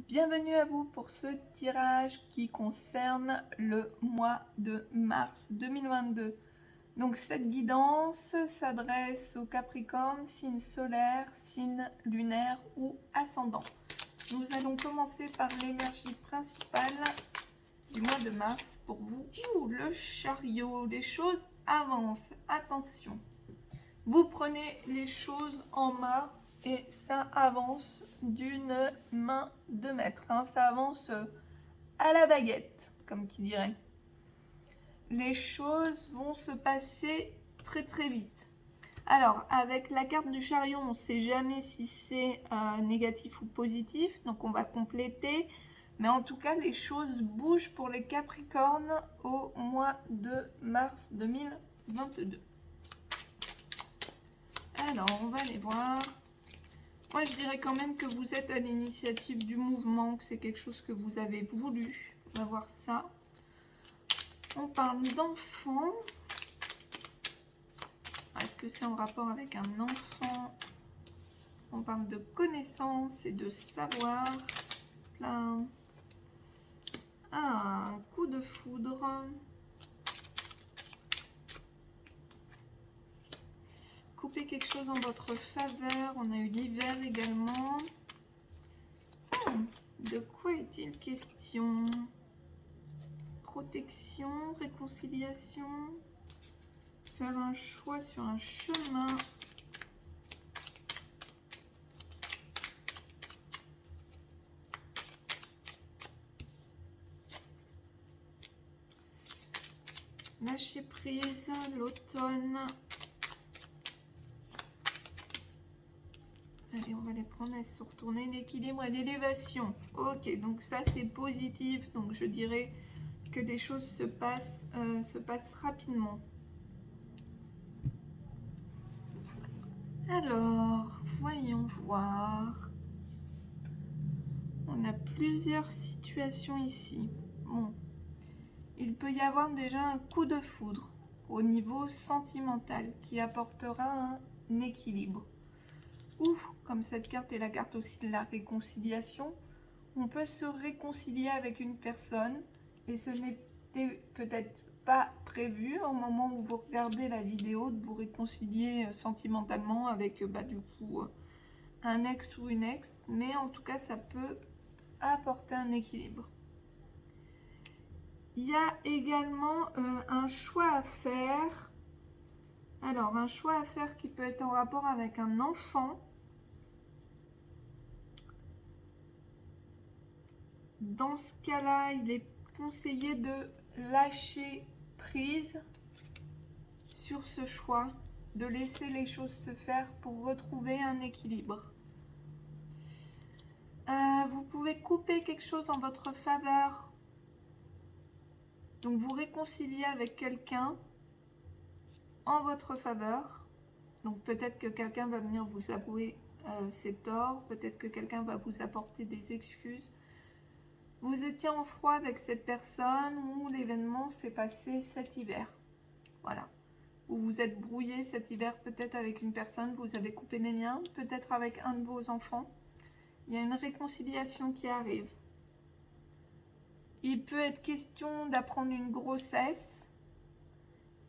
Bienvenue à vous pour ce tirage qui concerne le mois de mars 2022. Donc cette guidance s'adresse au Capricorne, signe solaire, signe lunaire ou ascendant. Nous allons commencer par l'énergie principale du mois de mars pour vous. Le chariot, les choses avancent, attention. Vous prenez les choses en main et ça avance d'une main de maître. Ça avance à la baguette, comme qui dirait. Les choses vont se passer très très vite. Alors, avec la carte du chariot, on ne sait jamais si c'est négatif ou positif, donc on va compléter. Mais en tout cas, les choses bougent pour les Capricornes au mois de mars 2022. Alors, on va les voir. Moi, je dirais quand même que vous êtes à l'initiative du mouvement, que c'est quelque chose que vous avez voulu. On va voir ça. On parle d'enfant. Est-ce que c'est en rapport avec un enfant? On parle de connaissance et de savoir. Plein. Un coup de foudre. Coupez quelque chose en votre faveur. On a eu l'hiver également. De quoi est-il question? Protection, réconciliation, faire un choix sur un chemin. Lâcher prise, l'automne. Allez, on va les prendre et se retourner. L'équilibre et l'élévation. Ok, donc ça c'est positif. Donc je dirais que des choses se passent rapidement. Alors, voyons voir. On a plusieurs situations ici. Bon, il peut y avoir déjà un coup de foudre au niveau sentimental qui apportera un équilibre. Ou, comme cette carte est la carte aussi de la réconciliation, on peut se réconcilier avec une personne et ce n'était peut-être pas prévu au moment où vous regardez la vidéo de vous réconcilier sentimentalement avec du coup un ex ou une ex, mais en tout cas ça peut apporter un équilibre. Il y a également un choix à faire. Alors un choix à faire qui peut être en rapport avec un enfant. Dans ce cas-là, il est conseillé de lâcher prise sur ce choix, de laisser les choses se faire pour retrouver un équilibre. Vous pouvez couper quelque chose en votre faveur. Donc vous réconciliez avec quelqu'un en votre faveur. Donc peut-être que quelqu'un va venir vous avouer ses torts, peut-être que quelqu'un va vous apporter des excuses. Vous étiez en froid avec cette personne ou l'événement s'est passé cet hiver. Voilà. Vous vous êtes brouillé cet hiver peut-être avec une personne, vous avez coupé des liens, peut-être avec un de vos enfants. Il y a une réconciliation qui arrive. Il peut être question d'apprendre une grossesse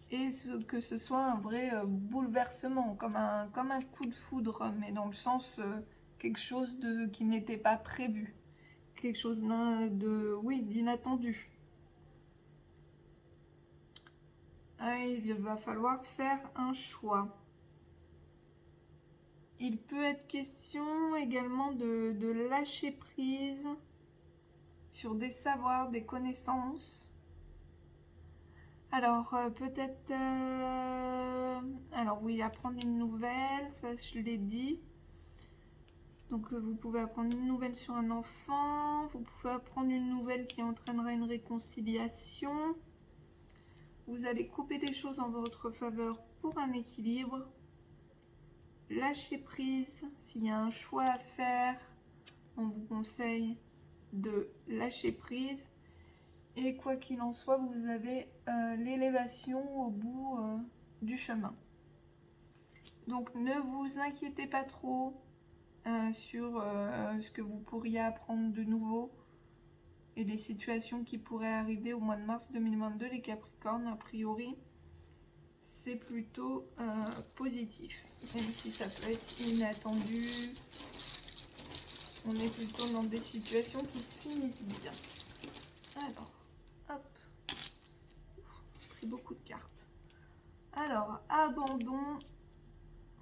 et que ce soit un vrai bouleversement, comme un coup de foudre, mais dans le sens quelque chose qui n'était pas prévu, quelque chose d'inattendu. Il va falloir faire un choix. Il peut être question également de lâcher prise sur des savoirs, des connaissances. Alors, peut-être... alors oui, apprendre une nouvelle, ça je l'ai dit. Donc, vous pouvez apprendre une nouvelle sur un enfant. Vous pouvez apprendre une nouvelle qui entraînera une réconciliation. Vous allez couper des choses en votre faveur pour un équilibre. Lâcher prise, s'il y a un choix à faire, on vous conseille de lâcher prise. Et quoi qu'il en soit, vous avez l'élévation au bout du chemin. Donc ne vous inquiétez pas trop. sur ce que vous pourriez apprendre de nouveau et des situations qui pourraient arriver au mois de mars 2022, les Capricornes. A priori, c'est plutôt positif, même si ça peut être inattendu. On est plutôt dans des situations qui se finissent bien. Alors, hop, j'ai pris beaucoup de cartes. Alors, abandon,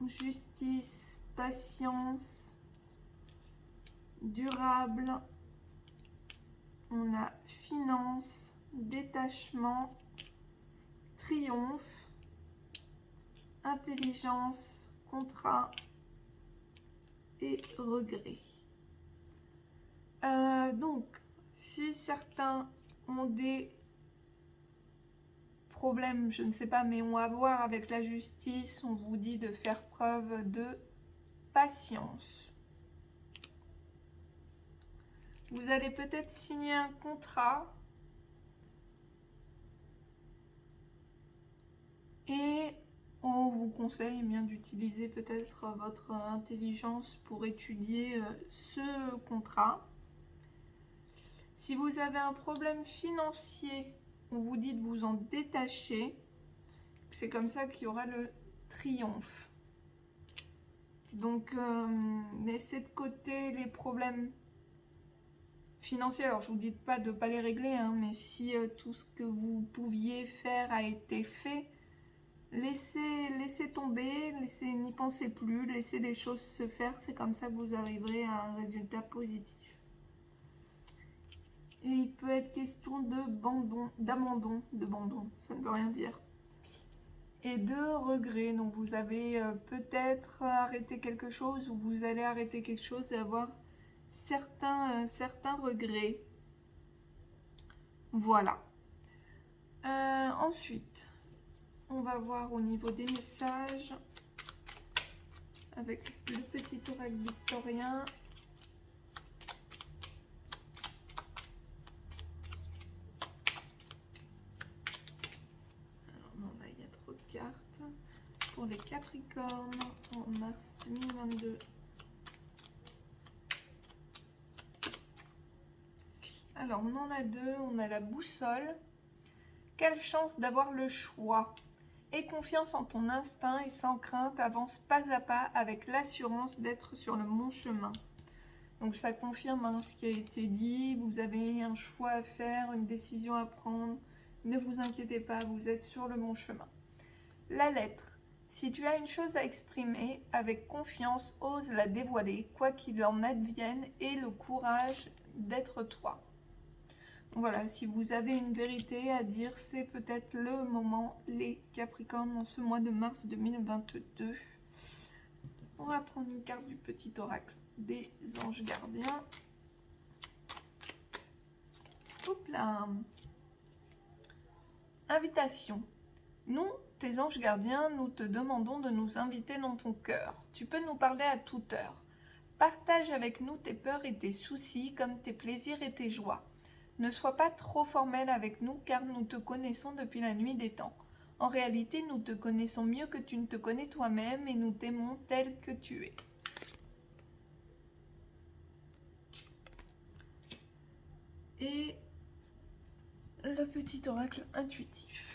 justice, patience, durable. On a finance, détachement, triomphe, intelligence, contrat et regret. Donc, si certains ont des problèmes, je ne sais pas, mais ont à voir avec la justice, on vous dit de faire preuve de patience. Vous allez peut-être signer un contrat et on vous conseille bien d'utiliser peut-être votre intelligence pour étudier ce contrat. Si vous avez un problème financier, on vous dit de vous en détacher. C'est comme ça qu'il y aura le triomphe. Donc, laissez de côté les problèmes financiers. Alors, je ne vous dis pas de ne pas les régler, hein, mais si tout ce que vous pouviez faire a été fait, laissez tomber, n'y pensez plus, laissez les choses se faire. C'est comme ça que vous arriverez à un résultat positif. Et il peut être question d'abandon, ça ne veut rien dire. Et de regret, donc vous avez peut-être arrêté quelque chose ou vous allez arrêter quelque chose et avoir certains regrets. Voilà. Ensuite, on va voir au niveau des messages avec le petit oracle victorien. Cartes pour les Capricornes en mars 2022. Alors, on en a deux. On a la boussole. Quelle chance d'avoir le choix. Aie confiance en ton instinct et sans crainte, avance pas à pas avec l'assurance d'être sur le bon chemin. Donc, ça confirme ce qui a été dit. Vous avez un choix à faire, une décision à prendre. Ne vous inquiétez pas, vous êtes sur le bon chemin. La lettre. Si tu as une chose à exprimer, avec confiance, ose la dévoiler, quoi qu'il en advienne, et le courage d'être toi. Voilà, si vous avez une vérité à dire, c'est peut-être le moment, les Capricornes, en ce mois de mars 2022. On va prendre une carte du petit oracle des anges gardiens. Hop là. Invitation. Nous, tes anges gardiens, nous te demandons de nous inviter dans ton cœur. Tu peux nous parler à toute heure. Partage avec nous tes peurs et tes soucis, comme tes plaisirs et tes joies. Ne sois pas trop formel avec nous, car nous te connaissons depuis la nuit des temps. En réalité, nous te connaissons mieux que tu ne te connais toi-même et nous t'aimons tel que tu es. Et le petit oracle intuitif.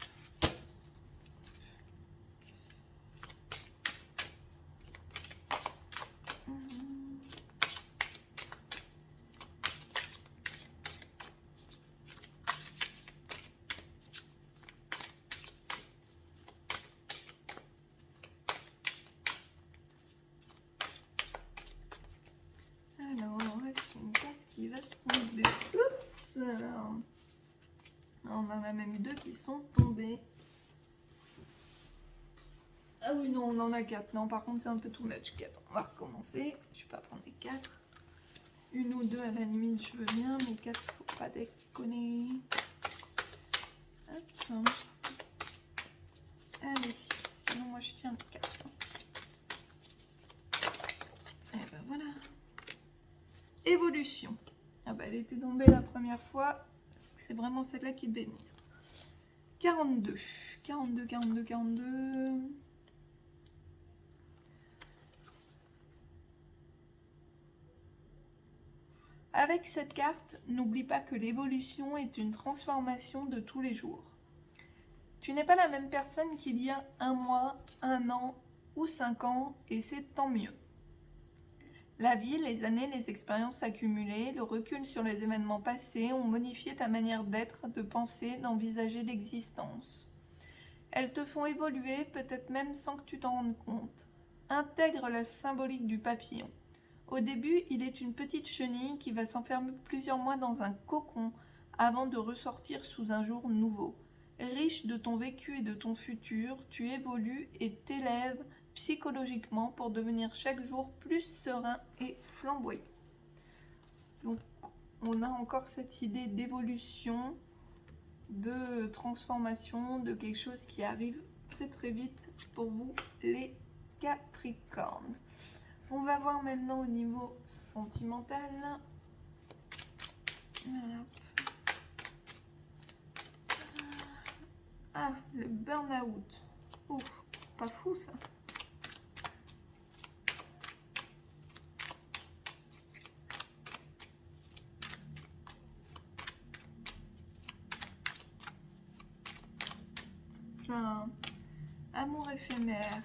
Oups, alors. On en a même deux qui sont tombés. Ah oui, non, on en a 4. Non, par contre, c'est un peu too much. 4. On va recommencer. Je vais pas prendre les 4. Une ou deux, à la limite, je veux bien. Mais 4, faut pas déconner. Hop. Allez. Sinon, moi, je tiens le 4. Et ben voilà. Évolution. Ah bah, elle était tombée la première fois. Parce que c'est vraiment celle-là qui devait venir. 42. 42, 42, 42. Avec cette carte, n'oublie pas que l'évolution est une transformation de tous les jours. Tu n'es pas la même personne qu'il y a un mois, un an ou 5 ans, et c'est tant mieux. La vie, les années, les expériences accumulées, le recul sur les événements passés ont modifié ta manière d'être, de penser, d'envisager l'existence. Elles te font évoluer, peut-être même sans que tu t'en rendes compte. Intègre la symbolique du papillon. Au début, il est une petite chenille qui va s'enfermer plusieurs mois dans un cocon avant de ressortir sous un jour nouveau. Riche de ton vécu et de ton futur, tu évolues et t'élèves psychologiquement pour devenir chaque jour plus serein et flamboyant. Donc, on a encore cette idée d'évolution, de transformation, de quelque chose qui arrive très très vite pour vous les Capricornes. On va voir maintenant au niveau sentimental. Voilà. Ah, le burn-out. Ouf, pas fou ça. Plein. Amour éphémère.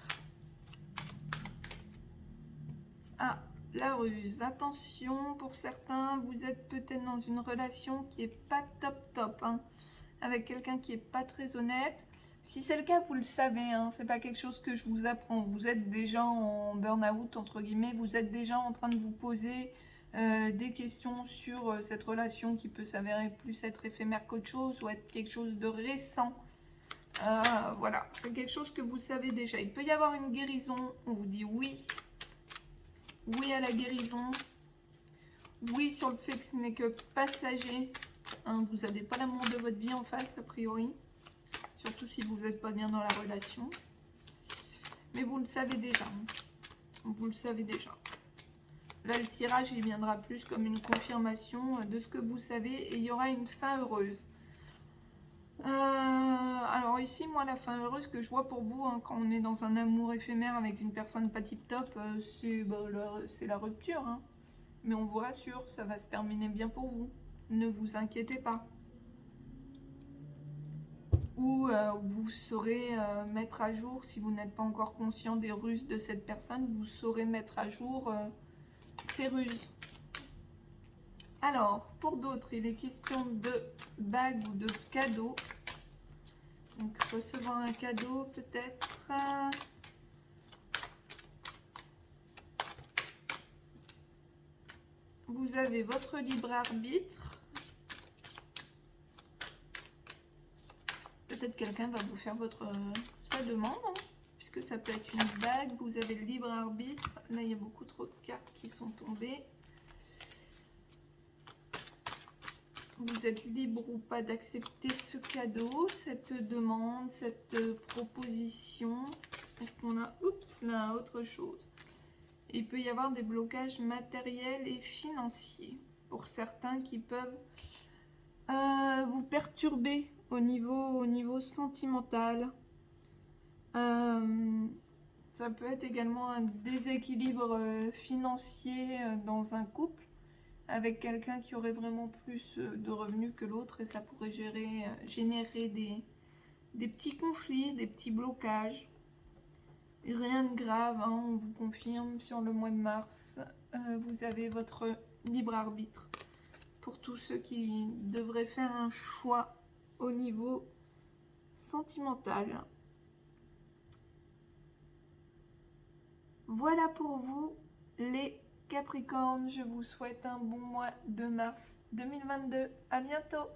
Ah, la ruse. Attention, pour certains, vous êtes peut-être dans une relation qui est pas top, hein, avec quelqu'un qui est pas très honnête. Si c'est le cas, vous le savez, hein, c'est pas quelque chose que je vous apprends. Vous êtes déjà en burn-out, entre guillemets, vous êtes déjà en train de vous poser des questions sur cette relation qui peut s'avérer plus être éphémère qu'autre chose ou être quelque chose de récent. Voilà, c'est quelque chose que vous savez déjà. Il peut y avoir une guérison, on vous dit oui. Oui à la guérison. Oui sur le fait que ce n'est que passager. Hein, vous n'avez pas l'amour de votre vie en face, a priori. Surtout si vous n'êtes pas bien dans la relation. Mais vous le savez déjà. Vous le savez déjà. Là, le tirage, il viendra plus comme une confirmation de ce que vous savez. Et il y aura une fin heureuse. Alors ici, moi, la fin heureuse que je vois pour vous, hein, quand on est dans un amour éphémère avec une personne pas tip-top, c'est la rupture. Hein. Mais on vous rassure, ça va se terminer bien pour vous. Ne vous inquiétez pas. Ou vous saurez mettre à jour, si vous n'êtes pas encore conscient des ruses de cette personne, vous saurez mettre à jour ces ruses. Alors, pour d'autres, il est question de bagues ou de cadeaux. Donc, recevoir un cadeau, peut-être. Vous avez votre libre arbitre. Peut-être quelqu'un va vous faire sa demande, hein, puisque ça peut être une bague. Vous avez le libre arbitre. Là, il y a beaucoup trop de cartes qui sont tombées. Vous êtes libre ou pas d'accepter ce cadeau, cette demande, cette proposition. Est-ce qu'on a... Oups, là, autre chose. Il peut y avoir des blocages matériels et financiers pour certains qui peuvent vous perturber au niveau sentimental. Ça peut être également un déséquilibre financier dans un couple, avec quelqu'un qui aurait vraiment plus de revenus que l'autre, et ça pourrait générer des petits conflits, des petits blocages. Rien de grave, hein, on vous confirme, sur le mois de mars, vous avez votre libre arbitre. Pour tous ceux qui devraient faire un choix au niveau sentimental. Voilà pour vous les Capricornes, je vous souhaite un bon mois de mars 2022. À bientôt!